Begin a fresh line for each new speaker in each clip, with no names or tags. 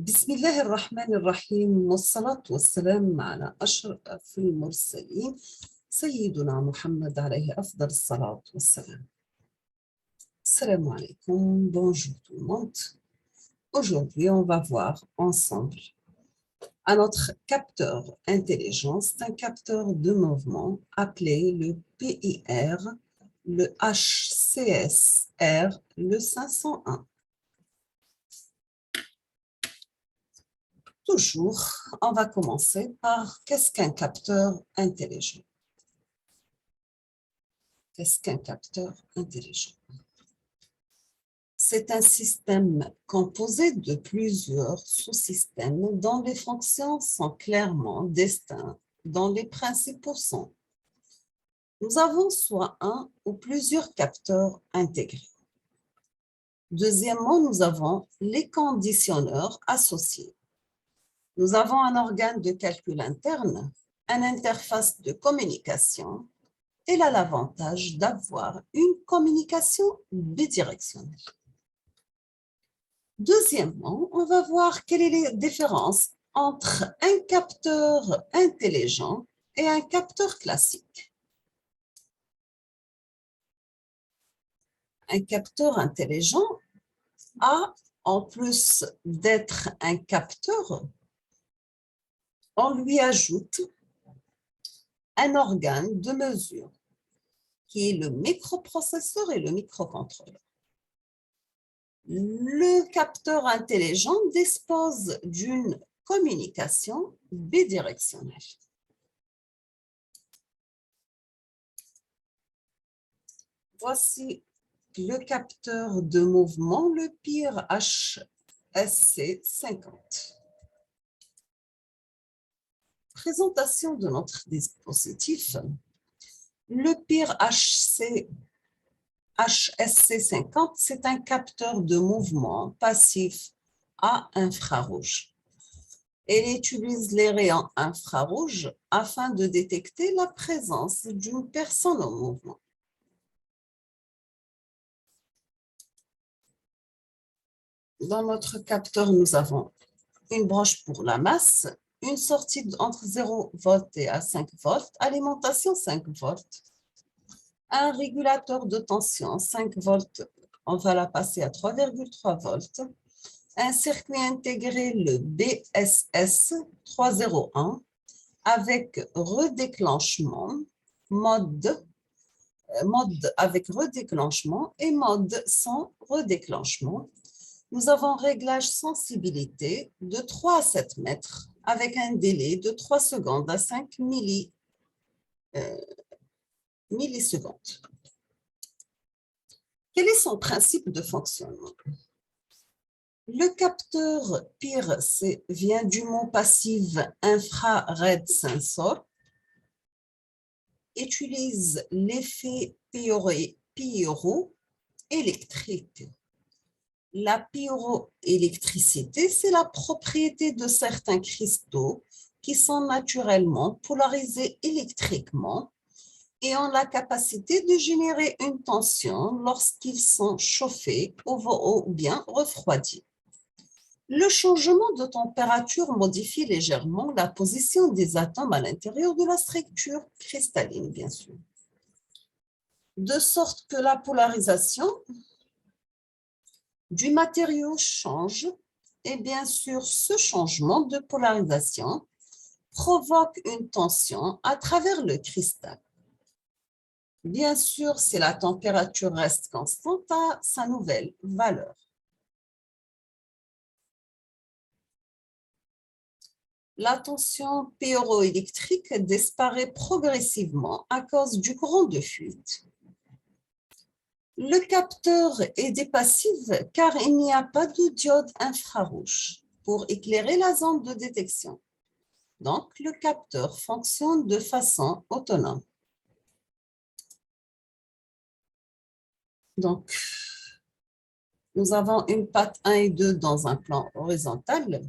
بسم الله الرحمن الرحيم والصلاة والسلام على أشرف المرسلين سيدنا محمد عليه أفضل الصلاة والسلام. Salam alaikum, bonjour tout le monde. Aujourd'hui, on va voir ensemble un autre capteur intelligent, c'est un capteur de mouvement appelé le PIR, le HCSR, le 501. Toujours, on va commencer par qu'est-ce qu'un capteur intelligent? Qu'est-ce qu'un capteur intelligent? C'est un système composé de plusieurs sous-systèmes dont les fonctions sont clairement distinctes dans les principaux sons. Nous avons soit un ou plusieurs capteurs intégrés. Deuxièmement, nous avons les conditionneurs associés. Nous avons un organe de calcul interne, une interface de communication. Elle a l'avantage d'avoir une communication bidirectionnelle. Deuxièmement, on va voir quelle est la différence entre un capteur intelligent et un capteur classique. Un capteur intelligent a, en plus d'être un capteur, on lui ajoute un organe de mesure qui est le microprocesseur et le microcontrôleur. Le capteur intelligent dispose d'une communication bidirectionnelle. Voici le capteur de mouvement, le PIR HSC50. Présentation de notre dispositif. Le PIR HSC50, c'est un capteur de mouvement passif à infrarouge. Elle utilise les rayons infrarouges afin de détecter la présence d'une personne en mouvement. Dans notre capteur, nous avons une broche pour la masse, une sortie entre 0 volts et à 5 volts, alimentation 5 volts, un régulateur de tension 5 volts, on va la passer à 3,3 volts, un circuit intégré, le BSS 301, avec redéclenchement, mode avec redéclenchement et mode sans redéclenchement. Nous avons réglage sensibilité de 3 à 7 mètres avec un délai de 3 secondes à 5 millisecondes. Quel est son principe de fonctionnement? Le capteur PIR vient du mot passif infrared sensor, utilise l'effet pyroélectrique. La pyroélectricité, c'est la propriété de certains cristaux qui sont naturellement polarisés électriquement et ont la capacité de générer une tension lorsqu'ils sont chauffés ou bien refroidis. Le changement de température modifie légèrement la position des atomes à l'intérieur de la structure cristalline, bien sûr, de sorte que la polarisation du matériau change et bien sûr ce changement de polarisation provoque une tension à travers le cristal. Bien sûr, si la température reste constante à sa nouvelle valeur. La tension pyroélectrique disparaît progressivement à cause du courant de fuite. Le capteur est dépassif car il n'y a pas de diode infrarouge pour éclairer la zone de détection. Donc, le capteur fonctionne de façon autonome. Donc, nous avons une patte 1 et 2 dans un plan horizontal,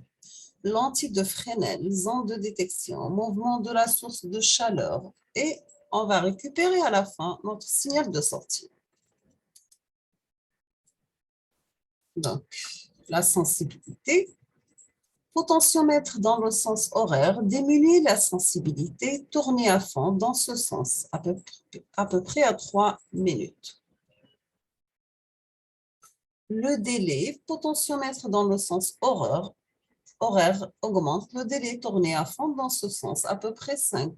lentille de Fresnel, zone de détection, mouvement de la source de chaleur et on va récupérer à la fin notre signal de sortie. Donc, la sensibilité, Potentiomètre dans le sens horaire, diminuer la sensibilité, tourner à fond dans ce sens, à peu près à 3 minutes. Le délai, potentiomètre dans le sens horaire augmente le délai tourné à fond dans ce sens, à peu près 5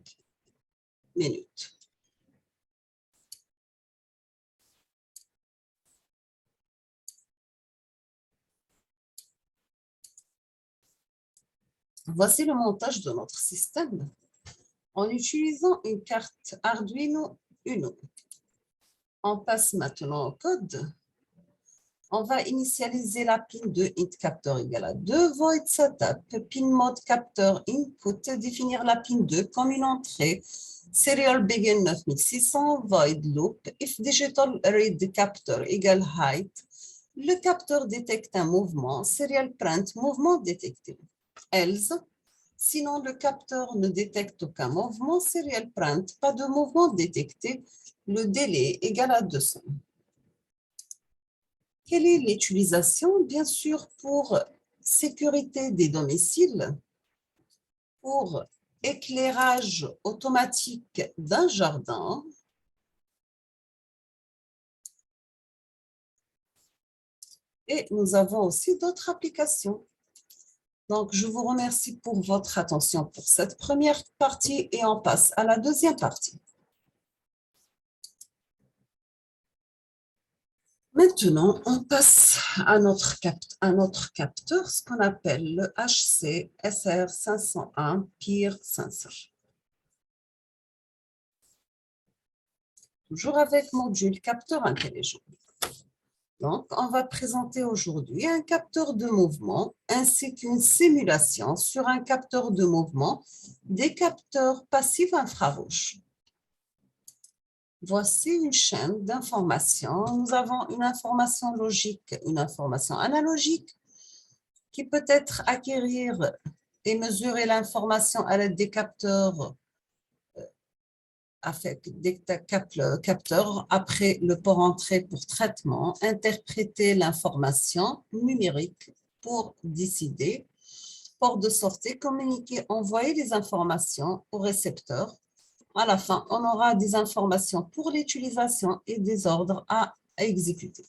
minutes. Voici le montage de notre système en utilisant une carte Arduino Uno. On passe maintenant au code. On va initialiser la pin de int capteur égale à 2, void setup, pin mode capteur input, définir la pin 2 comme une entrée, serial begin 9600, void loop, if digital read capteur égale height, le capteur détecte un mouvement, serial print, mouvement détecté, else, sinon le capteur ne détecte aucun mouvement, serial print, pas de mouvement détecté, le délai égale à 200. Quelle est l'utilisation? Bien sûr, pour sécurité des domiciles, pour éclairage automatique d'un jardin, et nous avons aussi d'autres applications. Donc, je vous remercie pour votre attention pour cette première partie et on passe à la deuxième partie. Maintenant, on passe à notre capteur, ce qu'on appelle le HC SR501 PIR 500. Toujours avec module capteur intelligent. Donc, on va présenter aujourd'hui un capteur de mouvement ainsi qu'une simulation sur un capteur de mouvement des capteurs passifs infrarouges. Voici une chaîne d'informations. Nous avons une information logique, une information analogique qui peut être acquérir et mesurer l'information à l'aide des capteurs avec des capteurs après le port entrée pour traitement, interpréter l'information numérique pour décider, port de sortie, communiquer, envoyer les informations au récepteur. À la fin, on aura des informations pour l'utilisation et des ordres à exécuter.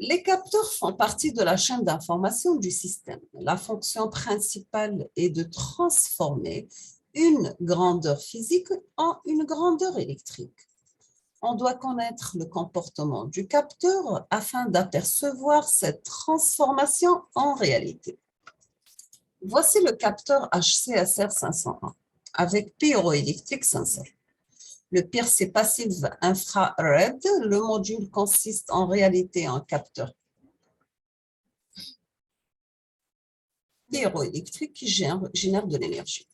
Les capteurs font partie de la chaîne d'information du système. La fonction principale est de transformer une grandeur physique en une grandeur électrique. On doit connaître le comportement du capteur afin d'apercevoir cette transformation en réalité. Voici le capteur HCSR 501 avec pyroélectrique sensor. Le PIR, c'est passive infrared. Le module consiste en réalité en capteur pyroélectrique qui génère de l'énergie.